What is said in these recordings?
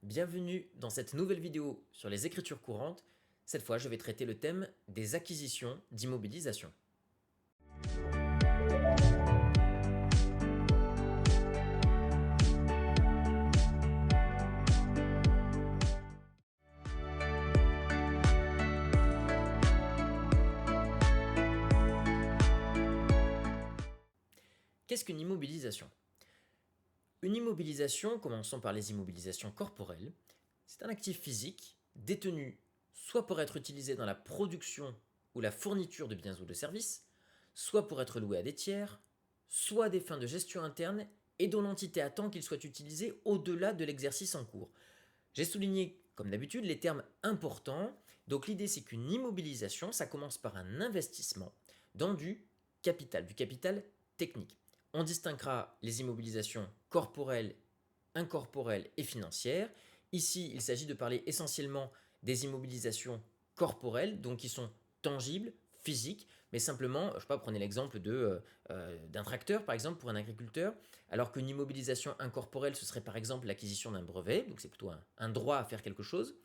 bienvenue dans cette nouvelle vidéo sur les écritures courantes. Cette fois, je vais traiter le thème des acquisitions d'immobilisation. Qu'est-ce qu'une immobilisation? Une immobilisation, commençons par les immobilisations corporelles, c'est un actif physique détenu soit pour être utilisé dans la production ou la fourniture de biens ou de services, soit pour être loué à des tiers, soit à des fins de gestion interne et dont l'entité attend qu'il soit utilisé au-delà de l'exercice en cours. J'ai souligné, comme d'habitude, les termes importants. Donc l'idée, c'est qu'une immobilisation, ça commence par un investissement dans du capital technique. On distinguera les immobilisations corporelles, incorporelles et financières. Ici, il s'agit de parler essentiellement des immobilisations corporelles, donc qui sont tangibles, physiques, mais simplement, je ne sais pas, prenez l'exemple d'un tracteur, par exemple, pour un agriculteur, alors qu'une immobilisation incorporelle, ce serait par exemple l'acquisition d'un brevet, donc c'est plutôt un droit à faire quelque chose,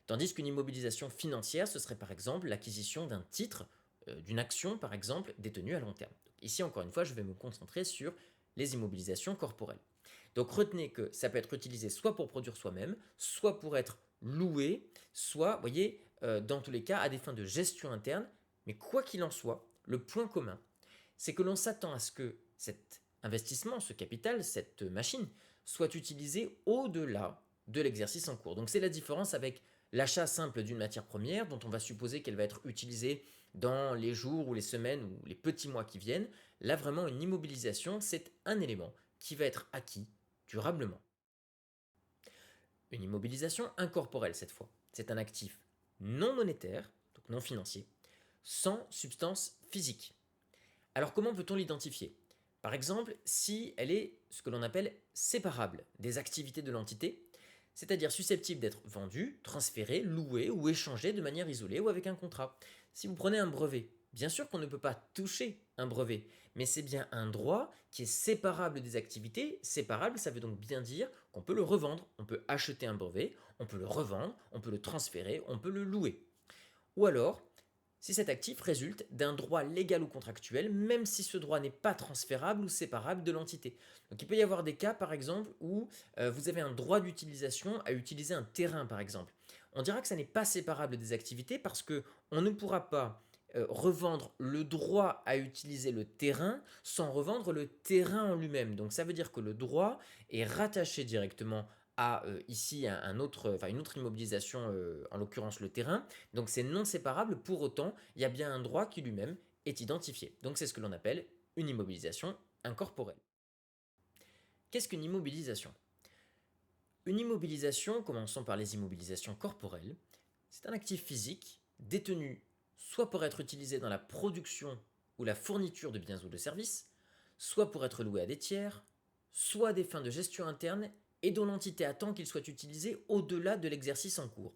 tandis qu'une immobilisation financière, ce serait par exemple l'acquisition d'un titre, d'une action, par exemple, détenue à long terme. Donc ici, encore une fois, je vais me concentrer sur les immobilisations corporelles. Donc retenez que ça peut être utilisé soit pour produire soi-même, soit pour être loué, soit, vous voyez, dans tous les cas, à des fins de gestion interne. Mais quoi qu'il en soit, le point commun, c'est que l'on s'attend à ce que cet investissement, ce capital, cette machine, soit utilisé au-delà de l'exercice en cours. Donc c'est la différence avec l'achat simple d'une matière première dont on va supposer qu'elle va être utilisée dans les jours ou les semaines ou les petits mois qui viennent. Là vraiment une immobilisation, c'est un élément qui va être acquis durablement. Une immobilisation incorporelle cette fois. C'est un actif non monétaire, donc non financier, sans substance physique. Alors comment peut-on l'identifier? Par exemple, si elle est ce que l'on appelle séparable des activités de l'entité, c'est-à-dire susceptible d'être vendue, transférée, louée ou échangée de manière isolée ou avec un contrat. Si vous prenez un brevet, bien sûr qu'on ne peut pas toucher un brevet, mais c'est bien un droit qui est séparable des activités. Séparable, ça veut donc bien dire qu'on peut le revendre. On peut acheter un brevet, on peut le revendre, on peut le transférer, on peut le louer. Ou alors, si cet actif résulte d'un droit légal ou contractuel, même si ce droit n'est pas transférable ou séparable de l'entité. Donc il peut y avoir des cas, par exemple, où vous avez un droit d'utilisation à utiliser un terrain, par exemple. On dira que ça n'est pas séparable des activités parce que on ne pourra pas revendre le droit à utiliser le terrain sans revendre le terrain en lui-même. Donc ça veut dire que le droit est rattaché directement à ici une autre immobilisation, en l'occurrence le terrain. Donc c'est non séparable, pour autant, il y a bien un droit qui lui-même est identifié. Donc c'est ce que l'on appelle une immobilisation incorporelle. Qu'est-ce qu'une immobilisation? Une immobilisation, commençons par les immobilisations corporelles, c'est un actif physique détenu soit pour être utilisé dans la production ou la fourniture de biens ou de services, soit pour être loué à des tiers, soit à des fins de gestion interne et dont l'entité attend qu'il soit utilisé au-delà de l'exercice en cours.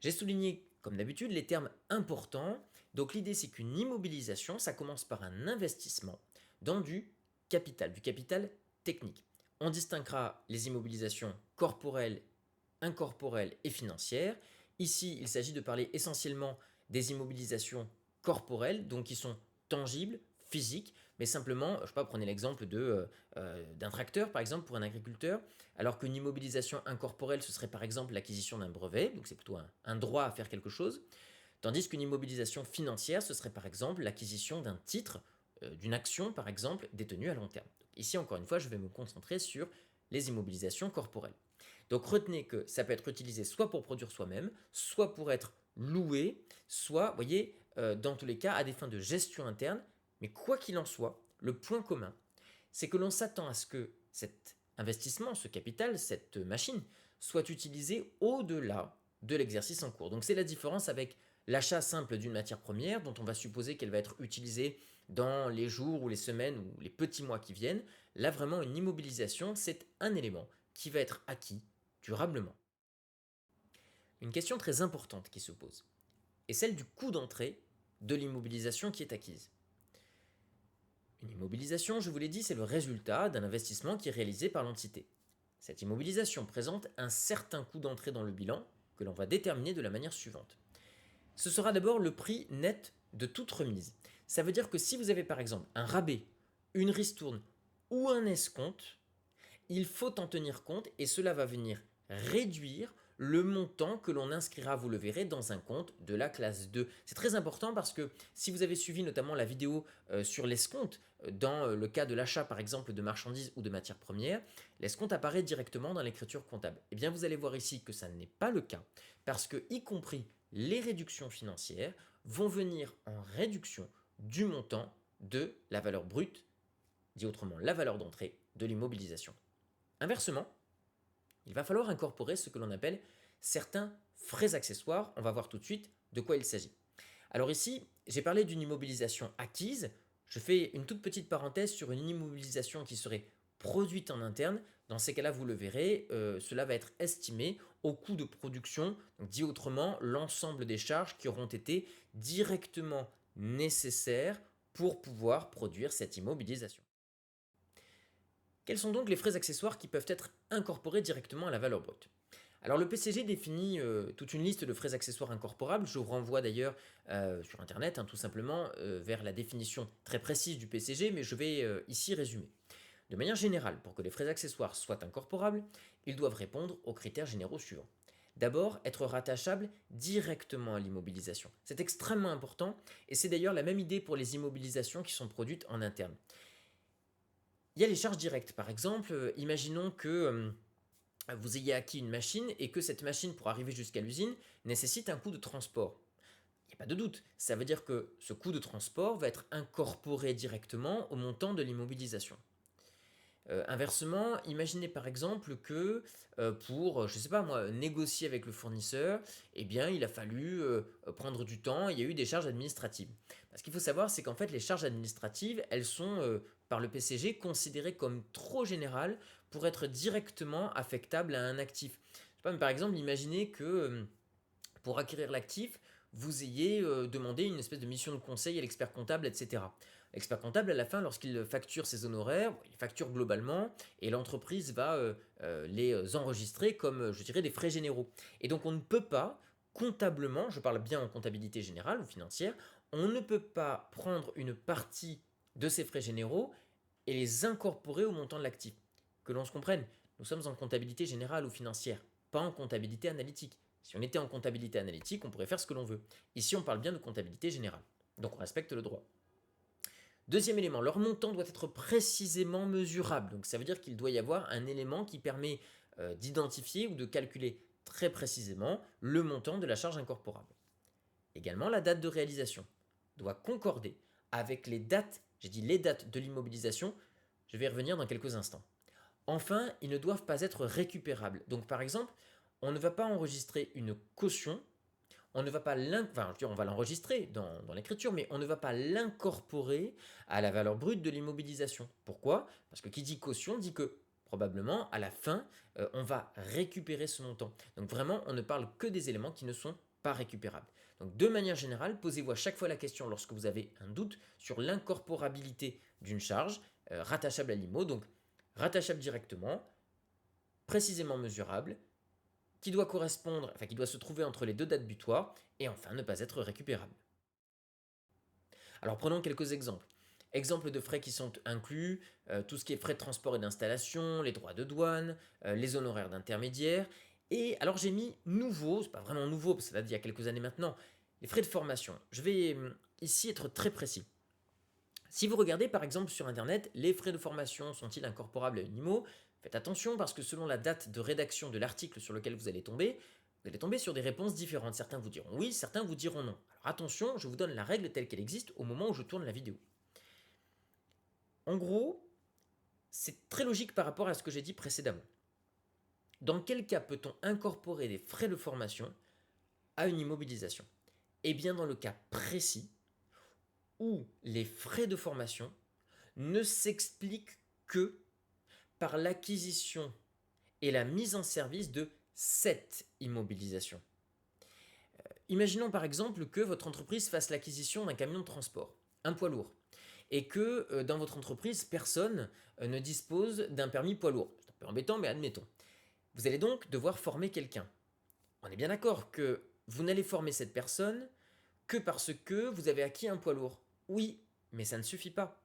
J'ai souligné, comme d'habitude, les termes importants. Donc l'idée, c'est qu'une immobilisation, ça commence par un investissement dans du capital technique. On distinguera les immobilisations corporelles, incorporelles et financières. Ici, il s'agit de parler essentiellement des immobilisations corporelles, donc qui sont tangibles, physiques, mais simplement, je ne sais pas, prenez l'exemple d'un tracteur, par exemple, pour un agriculteur, alors qu'une immobilisation incorporelle, ce serait par exemple l'acquisition d'un brevet, donc c'est plutôt un droit à faire quelque chose, tandis qu'une immobilisation financière, ce serait par exemple l'acquisition d'un titre, d'une action, par exemple, détenue à long terme. Donc ici, encore une fois, je vais me concentrer sur les immobilisations corporelles. Donc retenez que ça peut être utilisé soit pour produire soi-même, soit pour être loué, soit, vous voyez, dans tous les cas, à des fins de gestion interne. Mais quoi qu'il en soit, le point commun, c'est que l'on s'attend à ce que cet investissement, ce capital, cette machine, soit utilisé au-delà de l'exercice en cours. Donc c'est la différence avec l'achat simple d'une matière première dont on va supposer qu'elle va être utilisée dans les jours ou les semaines ou les petits mois qui viennent. Là vraiment une immobilisation, c'est un élément qui va être acquis durablement. Une question très importante qui se pose est celle du coût d'entrée de l'immobilisation qui est acquise. Une immobilisation, je vous l'ai dit, c'est le résultat d'un investissement qui est réalisé par l'entité. Cette immobilisation présente un certain coût d'entrée dans le bilan que l'on va déterminer de la manière suivante. Ce sera d'abord le prix net de toute remise. Ça veut dire que si vous avez par exemple un rabais, une ristourne ou un escompte, il faut en tenir compte et cela va venir réduire le montant que l'on inscrira, vous le verrez, dans un compte de la classe 2. C'est très important parce que si vous avez suivi notamment la vidéo sur l'escompte, dans le cas de l'achat par exemple de marchandises ou de matières premières, l'escompte apparaît directement dans l'écriture comptable. Et bien vous allez voir ici que ça n'est pas le cas parce que, y compris les réductions financières, vont venir en réduction du montant de la valeur brute, dit autrement la valeur d'entrée de l'immobilisation. Inversement, il va falloir incorporer ce que l'on appelle certains frais accessoires. On va voir tout de suite de quoi il s'agit. Alors ici, j'ai parlé d'une immobilisation acquise. Je fais une toute petite parenthèse sur une immobilisation qui serait produite en interne. Dans ces cas-là, vous le verrez, cela va être estimé au coût de production, donc dit autrement, l'ensemble des charges qui auront été directement nécessaires pour pouvoir produire cette immobilisation. Quels sont donc les frais accessoires qui peuvent être incorporés directement à la valeur brute? Alors le PCG définit toute une liste de frais accessoires incorporables. Je vous renvoie d'ailleurs sur Internet, tout simplement, vers la définition très précise du PCG, mais je vais ici résumer. De manière générale, pour que les frais accessoires soient incorporables, ils doivent répondre aux critères généraux suivants. D'abord, être rattachables directement à l'immobilisation. C'est extrêmement important et c'est d'ailleurs la même idée pour les immobilisations qui sont produites en interne. Il y a les charges directes, par exemple, imaginons que vous ayez acquis une machine et que cette machine, pour arriver jusqu'à l'usine, nécessite un coût de transport. Il n'y a pas de doute, ça veut dire que ce coût de transport va être incorporé directement au montant de l'immobilisation. Inversement, imaginez par exemple que pour, je ne sais pas moi, négocier avec le fournisseur, eh bien, il a fallu prendre du temps, il y a eu des charges administratives. Ce qu'il faut savoir, c'est qu'en fait, les charges administratives, elles sont, par le PCG, considérées comme trop générales pour être directement affectables à un actif. Je sais pas, mais par exemple, imaginez que pour acquérir l'actif, vous ayez demandé une espèce de mission de conseil à l'expert comptable, etc. L'expert comptable, à la fin, lorsqu'il facture ses honoraires, il facture globalement et l'entreprise va les enregistrer comme, je dirais, des frais généraux. Et donc, on ne peut pas, comptablement, je parle bien en comptabilité générale ou financière, on ne peut pas prendre une partie de ces frais généraux et les incorporer au montant de l'actif. Que l'on se comprenne, nous sommes en comptabilité générale ou financière, pas en comptabilité analytique. Si on était en comptabilité analytique, on pourrait faire ce que l'on veut. Ici, on parle bien de comptabilité générale. Donc, on respecte le droit. Deuxième élément, leur montant doit être précisément mesurable. Donc, ça veut dire qu'il doit y avoir un élément qui permet d'identifier ou de calculer très précisément le montant de la charge incorporable. Également, la date de réalisation doit concorder avec les dates, j'ai dit les dates de l'immobilisation, je vais y revenir dans quelques instants. Enfin, ils ne doivent pas être récupérables. Donc par exemple, on ne va pas enregistrer une caution, on ne va pas on va l'enregistrer dans l'écriture, mais on ne va pas l'incorporer à la valeur brute de l'immobilisation. Pourquoi? Parce que qui dit caution dit que probablement à la fin, on va récupérer ce montant. Donc vraiment, on ne parle que des éléments qui ne sont pas récupérables. Donc de manière générale, posez-vous à chaque fois la question lorsque vous avez un doute sur l'incorporabilité d'une charge rattachable à l'IMO. Donc rattachable directement, précisément mesurable, qui doit correspondre, qui doit se trouver entre les deux dates butoirs, et enfin ne pas être récupérable. Alors prenons quelques exemples. Exemples de frais qui sont inclus, tout ce qui est frais de transport et d'installation, les droits de douane, les honoraires d'intermédiaire. Et alors j'ai mis nouveau, c'est pas vraiment nouveau, parce que ça date d'il y a quelques années maintenant, les frais de formation. Je vais ici être très précis. Si vous regardez par exemple sur Internet, les frais de formation sont-ils incorporables à une IMO? Faites attention parce que selon la date de rédaction de l'article sur lequel vous allez tomber sur des réponses différentes. Certains vous diront oui, certains vous diront non. Alors attention, je vous donne la règle telle qu'elle existe au moment où je tourne la vidéo. En gros, c'est très logique par rapport à ce que j'ai dit précédemment. Dans quel cas peut-on incorporer des frais de formation à une immobilisation? Eh bien dans le cas précis où les frais de formation ne s'expliquent que par l'acquisition et la mise en service de cette immobilisation. Imaginons par exemple que votre entreprise fasse l'acquisition d'un camion de transport, un poids lourd, et que dans votre entreprise, personne ne dispose d'un permis poids lourd. C'est un peu embêtant, mais admettons. Vous allez donc devoir former quelqu'un. On est bien d'accord que vous n'allez former cette personne que parce que vous avez acquis un poids lourd. Oui, mais ça ne suffit pas.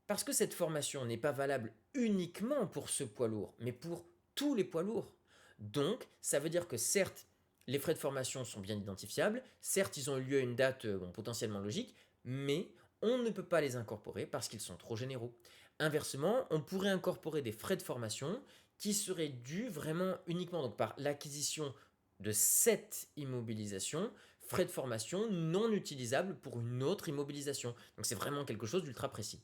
Parce que cette formation n'est pas valable uniquement pour ce poids lourd, mais pour tous les poids lourds. Donc, ça veut dire que certes, les frais de formation sont bien identifiables, certes, ils ont eu lieu à une date potentiellement logique, mais on ne peut pas les incorporer parce qu'ils sont trop généraux. Inversement, on pourrait incorporer des frais de formation qui seraient dus vraiment uniquement donc, par l'acquisition de cette immobilisation, frais de formation non utilisables pour une autre immobilisation. Donc c'est vraiment quelque chose d'ultra précis.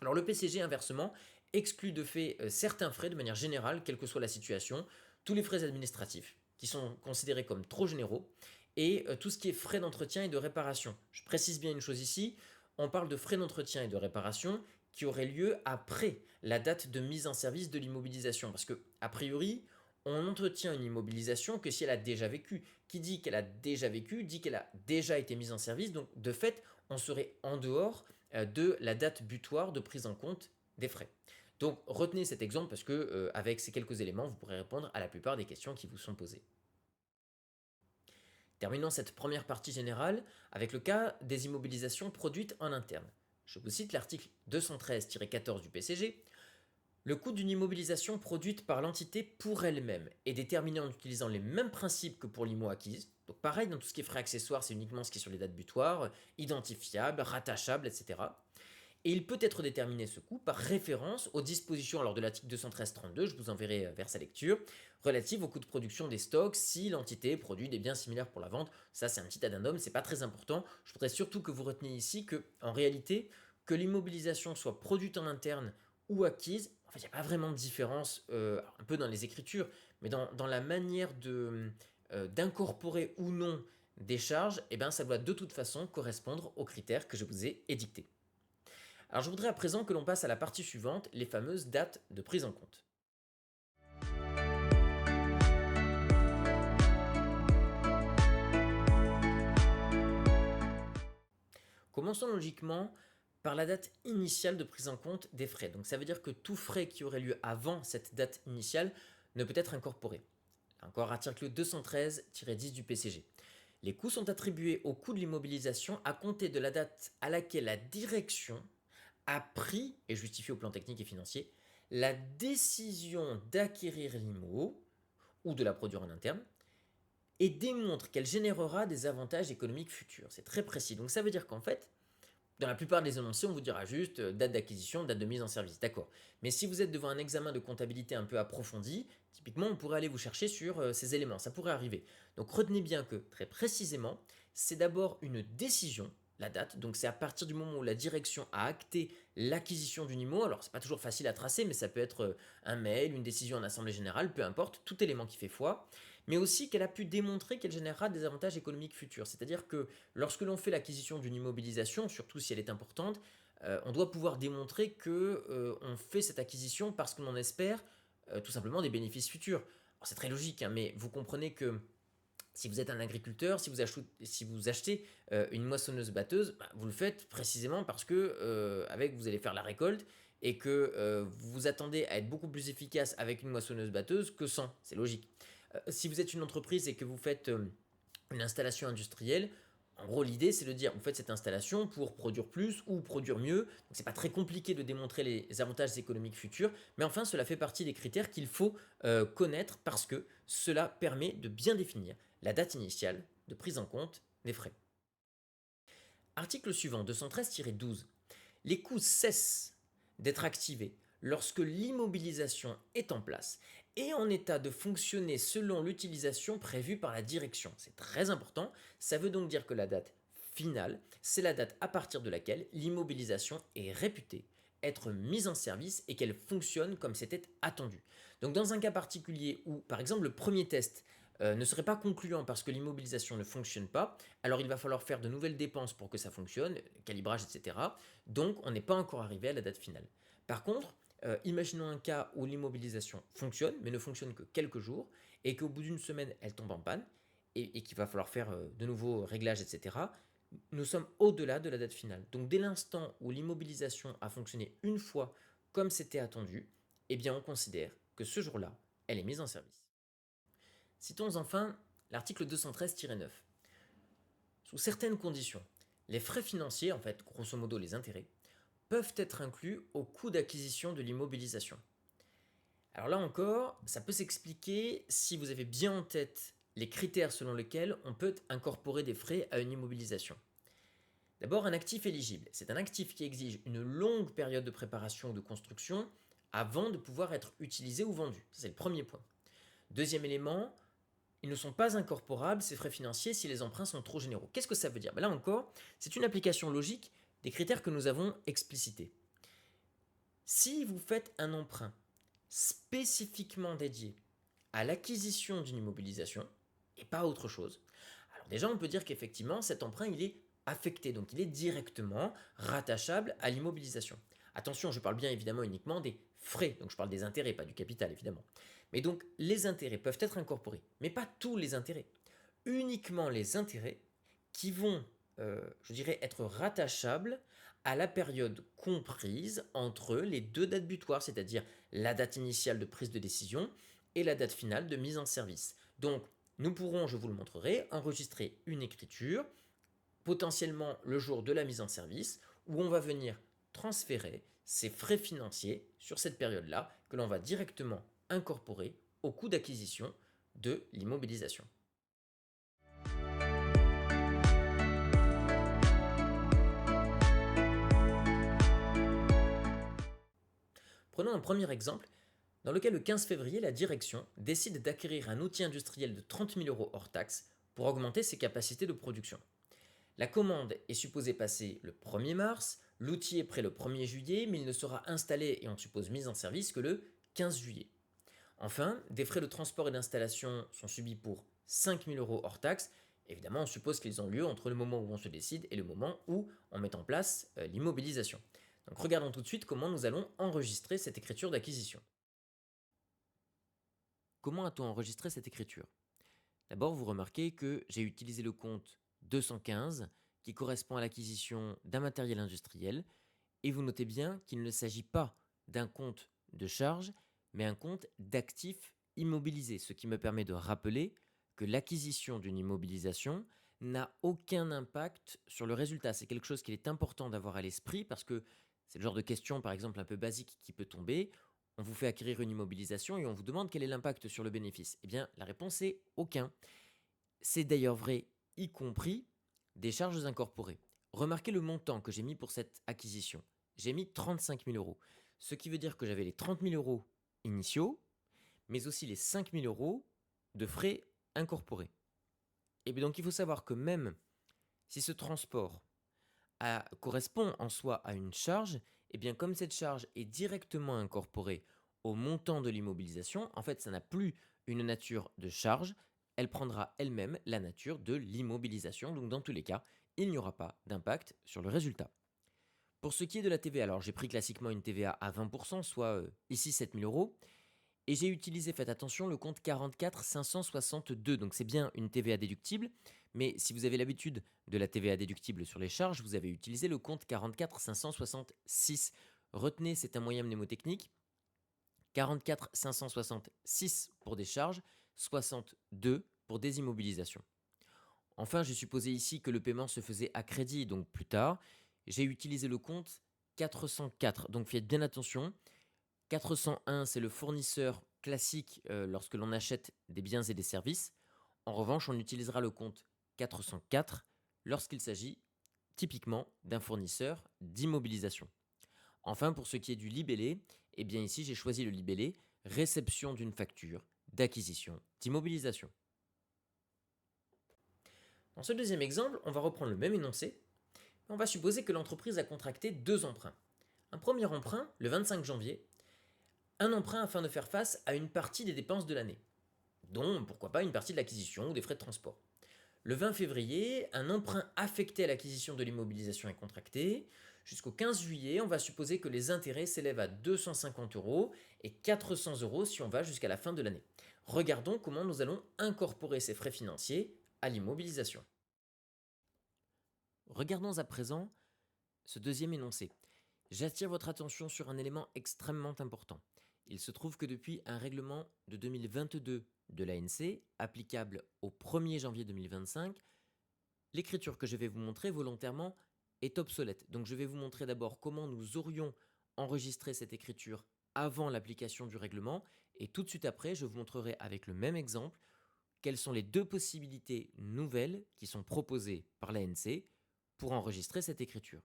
Alors le PCG, inversement, exclut de fait certains frais de manière générale, quelle que soit la situation, tous les frais administratifs, qui sont considérés comme trop généraux, et tout ce qui est frais d'entretien et de réparation. Je précise bien une chose ici, on parle de frais d'entretien et de réparation qui auraient lieu après la date de mise en service de l'immobilisation, parce que, a priori, on entretient une immobilisation que si elle a déjà vécu. Qui dit qu'elle a déjà vécu, dit qu'elle a déjà été mise en service, donc de fait, on serait en dehors de la date butoir de prise en compte des frais. Donc retenez cet exemple parce que avec ces quelques éléments, vous pourrez répondre à la plupart des questions qui vous sont posées. Terminons cette première partie générale avec le cas des immobilisations produites en interne. Je vous cite l'article 213-14 du PCG. Le coût d'une immobilisation produite par l'entité pour elle-même est déterminé en utilisant les mêmes principes que pour l'IMO acquise. Donc pareil, dans tout ce qui est frais accessoires, c'est uniquement ce qui est sur les dates butoirs, identifiables, rattachables, etc. Et il peut être déterminé ce coût par référence aux dispositions alors de l'article 213-32, je vous enverrai vers sa lecture, relatives au coût de production des stocks si l'entité produit des biens similaires pour la vente. Ça c'est un petit addendum, c'est pas très important. Je voudrais surtout que vous reteniez ici que en réalité, que l'immobilisation soit produite en interne ou acquise, en fait il n'y a pas vraiment de différence, un peu dans les écritures, mais dans la manière d'incorporer ou non des charges, eh ben, ça doit de toute façon correspondre aux critères que je vous ai édictés. Alors je voudrais à présent que l'on passe à la partie suivante, les fameuses dates de prise en compte. Commençons logiquement par la date initiale de prise en compte des frais. Donc ça veut dire que tout frais qui aurait lieu avant cette date initiale ne peut être incorporé. Encore article 213-10 du PCG. Les coûts sont attribués au coût de l'immobilisation à compter de la date à laquelle la direction a pris et justifié au plan technique et financier la décision d'acquérir l'IMO ou de la produire en interne et démontre qu'elle générera des avantages économiques futurs. C'est très précis. Donc ça veut dire qu'en fait, dans la plupart des énoncés, on vous dira juste date d'acquisition, date de mise en service. D'accord. Mais si vous êtes devant un examen de comptabilité un peu approfondi, typiquement, on pourrait aller vous chercher sur ces éléments. Ça pourrait arriver. Donc retenez bien que, très précisément, c'est d'abord une décision, la date. Donc c'est à partir du moment où la direction a acté l'acquisition d'une IMO. Alors c'est pas toujours facile à tracer, mais ça peut être un mail, une décision en assemblée générale, peu importe, tout élément qui fait foi. Mais aussi qu'elle a pu démontrer qu'elle générera des avantages économiques futurs. C'est-à-dire que lorsque l'on fait l'acquisition d'une immobilisation, surtout si elle est importante, on doit pouvoir démontrer que on fait cette acquisition parce qu'on en espère tout simplement des bénéfices futurs. C'est très logique, hein, mais vous comprenez que si vous êtes un agriculteur, si vous achetez une moissonneuse-batteuse, bah, vous le faites précisément parce que avec vous allez faire la récolte et que vous vous attendez à être beaucoup plus efficace avec une moissonneuse-batteuse que sans. C'est logique. Si vous êtes une entreprise et que vous faites une installation industrielle, en gros, l'idée, c'est de dire, vous faites cette installation pour produire plus ou produire mieux. Donc, c'est pas très compliqué de démontrer les avantages économiques futurs, mais enfin, cela fait partie des critères qu'il faut connaître parce que cela permet de bien définir la date initiale de prise en compte des frais. Article suivant, 213-12. Les coûts cessent d'être activés lorsque l'immobilisation est en place et en état de fonctionner selon l'utilisation prévue par la direction. C'est très important, ça veut donc dire que la date finale, c'est la date à partir de laquelle l'immobilisation est réputée être mise en service et qu'elle fonctionne comme c'était attendu. Donc dans un cas particulier où, par exemple, le premier test ne serait pas concluant parce que l'immobilisation ne fonctionne pas, alors il va falloir faire de nouvelles dépenses pour que ça fonctionne, calibrage, etc. Donc on n'est pas encore arrivé à la date finale. Par contre, imaginons un cas où l'immobilisation fonctionne, mais ne fonctionne que quelques jours, et qu'au bout d'une semaine, elle tombe en panne, et qu'il va falloir faire de nouveaux réglages, etc. Nous sommes au-delà de la date finale. Donc dès l'instant où l'immobilisation a fonctionné une fois comme c'était attendu, eh bien on considère que ce jour-là, elle est mise en service. Citons enfin l'article 213-9. Sous certaines conditions, les frais financiers, en fait grosso modo les intérêts, peuvent être inclus au coût d'acquisition de l'immobilisation. Alors là encore, ça peut s'expliquer si vous avez bien en tête les critères selon lesquels on peut incorporer des frais à une immobilisation. D'abord, un actif éligible. C'est un actif qui exige une longue période de préparation ou de construction avant de pouvoir être utilisé ou vendu. Ça, c'est le premier point. Deuxième élément, ils ne sont pas incorporables, ces frais financiers, si les emprunts sont trop généraux. Qu'est-ce que ça veut dire? Là encore, c'est une application logique des critères que nous avons explicités. Si vous faites un emprunt spécifiquement dédié à l'acquisition d'une immobilisation et pas autre chose, alors déjà on peut dire qu'effectivement cet emprunt il est affecté, donc il est directement rattachable à l'immobilisation. Attention, je parle bien évidemment uniquement des frais, donc je parle des intérêts, pas du capital évidemment. Mais donc les intérêts peuvent être incorporés, mais pas tous les intérêts. Uniquement les intérêts qui vont, je dirais, être rattachables à la période comprise entre les deux dates butoirs, c'est-à-dire la date initiale de prise de décision et la date finale de mise en service. Donc, nous pourrons, je vous le montrerai, enregistrer une écriture, potentiellement le jour de la mise en service, où on va venir transférer ces frais financiers sur cette période-là, que l'on va directement incorporer au coût d'acquisition de l'immobilisation. Prenons un premier exemple dans lequel le 15 février, la direction décide d'acquérir un outil industriel de 30 000 euros hors taxe pour augmenter ses capacités de production. La commande est supposée passer le 1er mars, l'outil est prêt le 1er juillet, mais il ne sera installé et on suppose mise en service que le 15 juillet. Enfin, des frais de transport et d'installation sont subis pour 5 000 euros hors taxe. Évidemment, on suppose qu'ils ont lieu entre le moment où on se décide et le moment où on met en place l'immobilisation. Donc regardons tout de suite comment nous allons enregistrer cette écriture d'acquisition. Comment a-t-on enregistré cette écriture? D'abord, vous remarquez que j'ai utilisé le compte 215 qui correspond à l'acquisition d'un matériel industriel et vous notez bien qu'il ne s'agit pas d'un compte de charge mais un compte d'actifs immobilisés, ce qui me permet de rappeler que l'acquisition d'une immobilisation n'a aucun impact sur le résultat. C'est quelque chose qu'il est important d'avoir à l'esprit parce que c'est le genre de question, par exemple, un peu basique qui peut tomber. On vous fait acquérir une immobilisation et on vous demande quel est l'impact sur le bénéfice. Eh bien, la réponse est aucun. C'est d'ailleurs vrai, y compris des charges incorporées. Remarquez le montant que j'ai mis pour cette acquisition. J'ai mis 35 000 euros. Ce qui veut dire que j'avais les 30 000 euros initiaux, mais aussi les 5 000 euros de frais incorporés. Et bien donc il faut savoir que même si ce transport correspond en soi à une charge, et bien comme cette charge est directement incorporée au montant de l'immobilisation, en fait ça n'a plus une nature de charge, elle prendra elle-même la nature de l'immobilisation, donc dans tous les cas, il n'y aura pas d'impact sur le résultat. Pour ce qui est de la TVA, alors j'ai pris classiquement une TVA à 20%, soit ici 7 000 euros, et j'ai utilisé, faites attention, le compte 44 562. Donc c'est bien une TVA déductible. Mais si vous avez l'habitude de la TVA déductible sur les charges, vous avez utilisé le compte 44 566. Retenez, c'est un moyen mnémotechnique. 44 566 pour des charges, 62 pour des immobilisations. Enfin, j'ai supposé ici que le paiement se faisait à crédit, donc plus tard. J'ai utilisé le compte 404. Donc faites bien attention. 401, c'est le fournisseur classique lorsque l'on achète des biens et des services. En revanche, on utilisera le compte 404 lorsqu'il s'agit typiquement d'un fournisseur d'immobilisation. Enfin, pour ce qui est du libellé, eh bien ici j'ai choisi le libellé réception d'une facture d'acquisition d'immobilisation. Dans ce deuxième exemple, on va reprendre le même énoncé. On va supposer que l'entreprise a contracté deux emprunts. Un premier emprunt, le 25 janvier, un emprunt afin de faire face à une partie des dépenses de l'année, dont pourquoi pas une partie de l'acquisition ou des frais de transport. Le 20 février, un emprunt affecté à l'acquisition de l'immobilisation est contracté. Jusqu'au 15 juillet, on va supposer que les intérêts s'élèvent à 250 euros et 400 euros si on va jusqu'à la fin de l'année. Regardons comment nous allons incorporer ces frais financiers à l'immobilisation. Regardons à présent ce deuxième énoncé. J'attire votre attention sur un élément extrêmement important. Il se trouve que depuis un règlement de 2022 de l'ANC, applicable au 1er janvier 2025, l'écriture que je vais vous montrer volontairement est obsolète. Donc je vais vous montrer d'abord comment nous aurions enregistré cette écriture avant l'application du règlement, et tout de suite après, je vous montrerai avec le même exemple quelles sont les deux possibilités nouvelles qui sont proposées par l'ANC pour enregistrer cette écriture.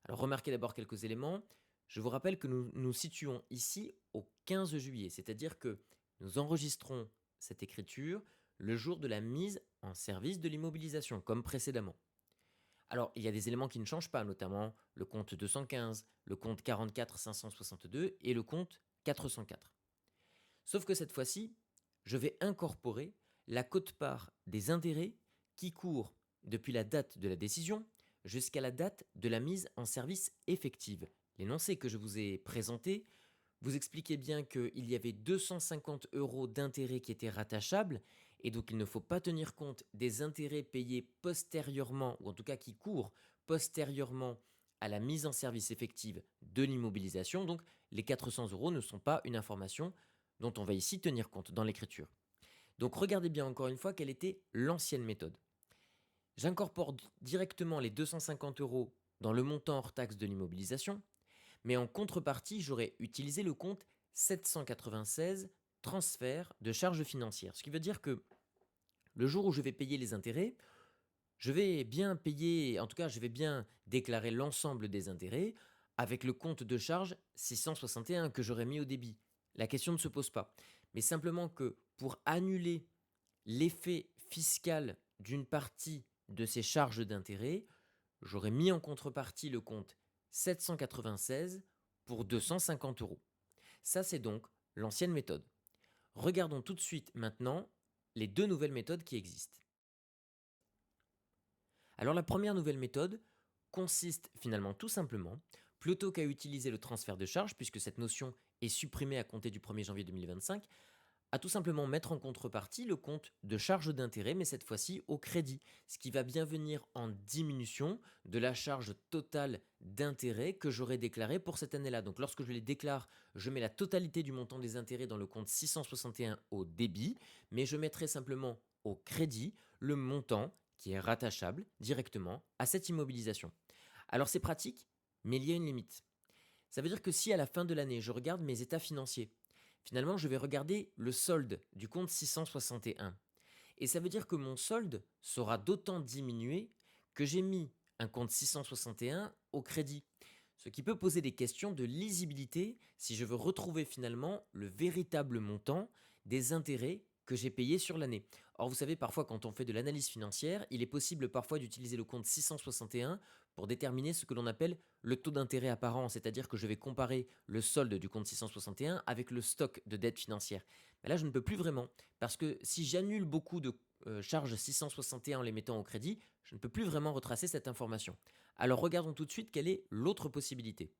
Alors remarquez d'abord quelques éléments. Je vous rappelle que nous nous situons ici au 15 juillet, c'est-à-dire que nous enregistrons cette écriture le jour de la mise en service de l'immobilisation, comme précédemment. Alors, il y a des éléments qui ne changent pas, notamment le compte 215, le compte 44 562 et le compte 404. Sauf que cette fois-ci, je vais incorporer la quote-part des intérêts qui court depuis la date de la décision jusqu'à la date de la mise en service effective. L'énoncé que je vous ai présenté vous expliquait bien qu'il y avait 250 € d'intérêts qui étaient rattachables, et donc il ne faut pas tenir compte des intérêts payés postérieurement, ou en tout cas qui courent postérieurement à la mise en service effective de l'immobilisation. Donc les 400 € ne sont pas une information dont on va ici tenir compte dans l'écriture. Donc regardez bien encore une fois quelle était l'ancienne méthode. J'incorpore directement les 250 € dans le montant hors taxe de l'immobilisation, mais en contrepartie, j'aurais utilisé le compte 796 transfert de charges financières. Ce qui veut dire que le jour où je vais payer les intérêts, je vais bien payer, en tout cas, je vais bien déclarer l'ensemble des intérêts avec le compte de charge 661 que j'aurais mis au débit. La question ne se pose pas. Mais simplement que pour annuler l'effet fiscal d'une partie de ces charges d'intérêt, j'aurais mis en contrepartie le compte 796 pour 250 €. Ça, c'est donc l'ancienne méthode. Regardons tout de suite maintenant les deux nouvelles méthodes qui existent. Alors la première nouvelle méthode consiste finalement tout simplement, plutôt qu'à utiliser le transfert de charge, puisque cette notion est supprimée à compter du 1er janvier 2025, à tout simplement mettre en contrepartie le compte de charge d'intérêt, mais cette fois-ci au crédit, ce qui va bien venir en diminution de la charge totale d'intérêt que j'aurais déclarée pour cette année-là. Donc lorsque je les déclare, je mets la totalité du montant des intérêts dans le compte 661 au débit, mais je mettrai simplement au crédit le montant qui est rattachable directement à cette immobilisation. Alors c'est pratique, mais il y a une limite. Ça veut dire que si à la fin de l'année, je regarde mes états financiers, finalement, je vais regarder le solde du compte 661. Et ça veut dire que mon solde sera d'autant diminué que j'ai mis un compte 661 au crédit. Ce qui peut poser des questions de lisibilité si je veux retrouver finalement le véritable montant des intérêts que j'ai payés sur l'année. Or, vous savez, parfois, quand on fait de l'analyse financière, il est possible parfois d'utiliser le compte 661 pour déterminer ce que l'on appelle le taux d'intérêt apparent, c'est-à-dire que je vais comparer le solde du compte 661 avec le stock de dette financière. Mais là, je ne peux plus vraiment, parce que si j'annule beaucoup de charges 661 en les mettant au crédit, je ne peux plus vraiment retracer cette information. Alors regardons tout de suite quelle est l'autre possibilité.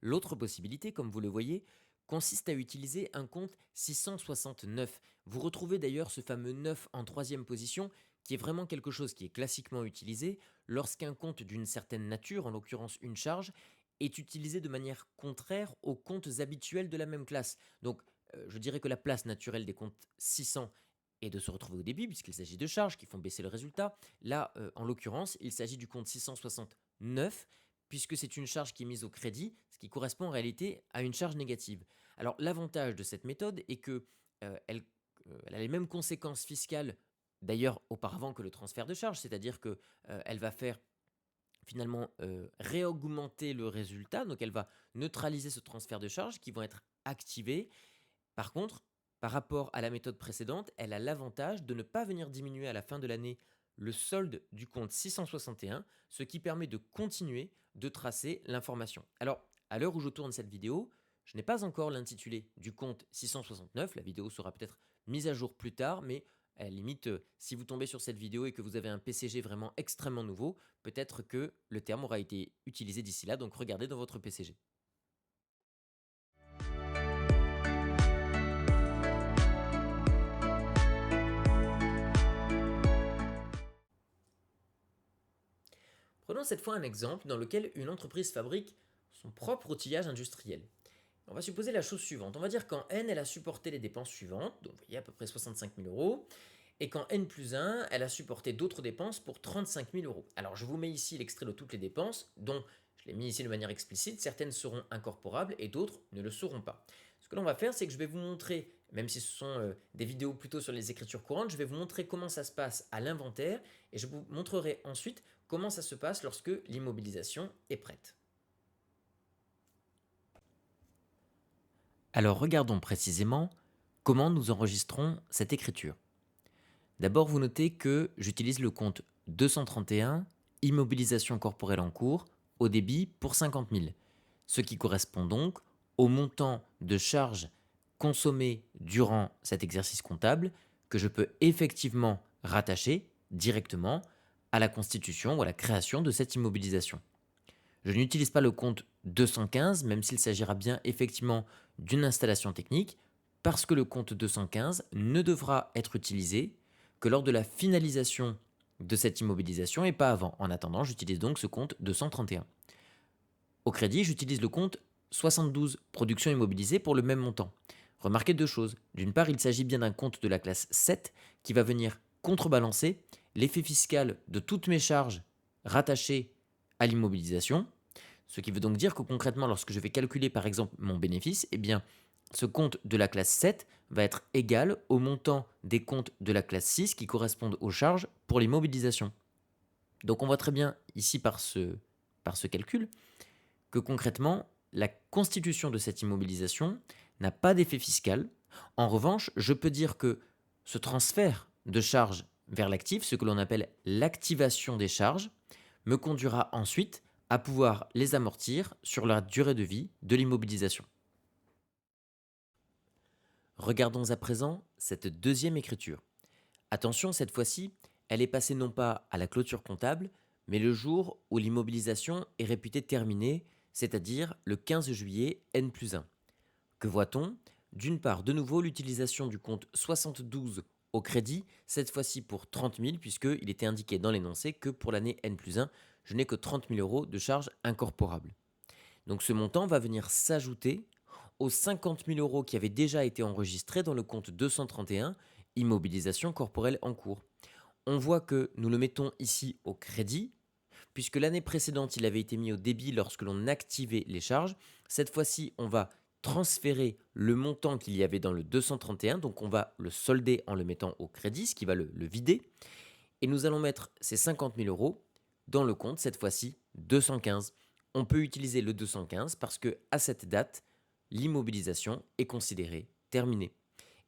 L'autre possibilité, comme vous le voyez, consiste à utiliser un compte 669. Vous retrouvez d'ailleurs ce fameux 9 en troisième position, qui est vraiment quelque chose qui est classiquement utilisé lorsqu'un compte d'une certaine nature, en l'occurrence une charge, est utilisé de manière contraire aux comptes habituels de la même classe. Donc, je dirais que la place naturelle des comptes 600 est de se retrouver au débit, puisqu'il s'agit de charges qui font baisser le résultat. Là, en l'occurrence, il s'agit du compte 669, puisque c'est une charge qui est mise au crédit, ce qui correspond en réalité à une charge négative. Alors l'avantage de cette méthode est que elle a les mêmes conséquences fiscales d'ailleurs auparavant que le transfert de charge, c'est-à-dire que elle va faire finalement réaugmenter le résultat, donc elle va neutraliser ce transfert de charge qui vont être activés. Par contre, par rapport à la méthode précédente, elle a l'avantage de ne pas venir diminuer à la fin de l'année le solde du compte 661, ce qui permet de continuer de tracer l'information. Alors, à l'heure où je tourne cette vidéo, je n'ai pas encore l'intitulé du compte 669. La vidéo sera peut-être mise à jour plus tard, mais à la limite, si vous tombez sur cette vidéo et que vous avez un PCG vraiment extrêmement nouveau, peut-être que le terme aura été utilisé d'ici là, donc regardez dans votre PCG. Prenons cette fois un exemple dans lequel une entreprise fabrique son propre outillage industriel. On va supposer la chose suivante. On va dire quand n, elle a supporté les dépenses suivantes, donc vous voyez à peu près 65 000 euros, et quand n plus 1, elle a supporté d'autres dépenses pour 35 000 euros. Alors je vous mets ici l'extrait de toutes les dépenses, dont je l'ai mis ici de manière explicite, certaines seront incorporables et d'autres ne le seront pas. Ce que l'on va faire, c'est que je vais vous montrer, même si ce sont des vidéos plutôt sur les écritures courantes, je vais vous montrer comment ça se passe à l'inventaire, et je vous montrerai ensuite comment ça se passe lorsque l'immobilisation est prête. Alors regardons précisément comment nous enregistrons cette écriture. D'abord, vous notez que j'utilise le compte 231, immobilisation corporelle en cours, au débit pour 50 000, ce qui correspond donc au montant de charges consommées durant cet exercice comptable que je peux effectivement rattacher directement à la constitution ou à la création de cette immobilisation. Je n'utilise pas le compte 215, même s'il s'agira bien effectivement d'une installation technique, parce que le compte 215 ne devra être utilisé que lors de la finalisation de cette immobilisation et pas avant. En attendant, j'utilise donc ce compte 231. Au crédit, j'utilise le compte 72 production immobilisée pour le même montant. Remarquez deux choses. D'une part, il s'agit bien d'un compte de la classe 7 qui va venir contrebalancer l'effet fiscal de toutes mes charges rattachées à l'immobilisation. Ce qui veut donc dire que concrètement, lorsque je vais calculer par exemple mon bénéfice, eh bien, ce compte de la classe 7 va être égal au montant des comptes de la classe 6 qui correspondent aux charges pour l'immobilisation. Donc on voit très bien ici par ce calcul que concrètement, la constitution de cette immobilisation n'a pas d'effet fiscal. En revanche, je peux dire que ce transfert de charges vers l'actif, ce que l'on appelle l'activation des charges, me conduira ensuite à pouvoir les amortir sur la durée de vie de l'immobilisation. Regardons à présent cette deuxième écriture. Attention, cette fois-ci, elle est passée non pas à la clôture comptable, mais le jour où l'immobilisation est réputée terminée, c'est-à-dire le 15 juillet N plus 1. Que voit-on? D'une part, de nouveau, l'utilisation du compte 72 au crédit, cette fois-ci pour 30 000, puisqu'il était indiqué dans l'énoncé que pour l'année N plus 1, je n'ai que 30 000 euros de charges incorporables. Donc ce montant va venir s'ajouter aux 50 000 euros qui avaient déjà été enregistrés dans le compte 231, immobilisation corporelle en cours. On voit que nous le mettons ici au crédit, puisque l'année précédente, il avait été mis au débit lorsque l'on activait les charges. Cette fois-ci, on va transférer le montant qu'il y avait dans le 231, donc on va le solder en le mettant au crédit, ce qui va le vider. Et nous allons mettre ces 50 000 euros dans le compte, cette fois-ci 215. On peut utiliser le 215 parce que à cette date, l'immobilisation est considérée terminée.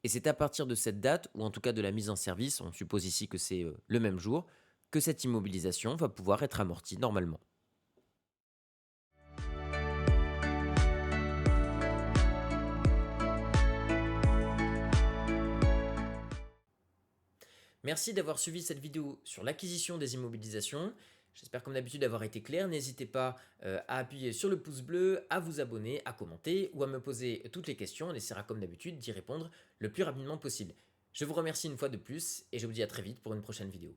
Et c'est à partir de cette date, ou en tout cas de la mise en service, on suppose ici que c'est le même jour, que cette immobilisation va pouvoir être amortie normalement. Merci d'avoir suivi cette vidéo sur l'acquisition des immobilisations. J'espère comme d'habitude avoir été clair. N'hésitez pas à appuyer sur le pouce bleu, à vous abonner, à commenter ou à me poser toutes les questions. On essaiera comme d'habitude d'y répondre le plus rapidement possible. Je vous remercie une fois de plus et je vous dis à très vite pour une prochaine vidéo.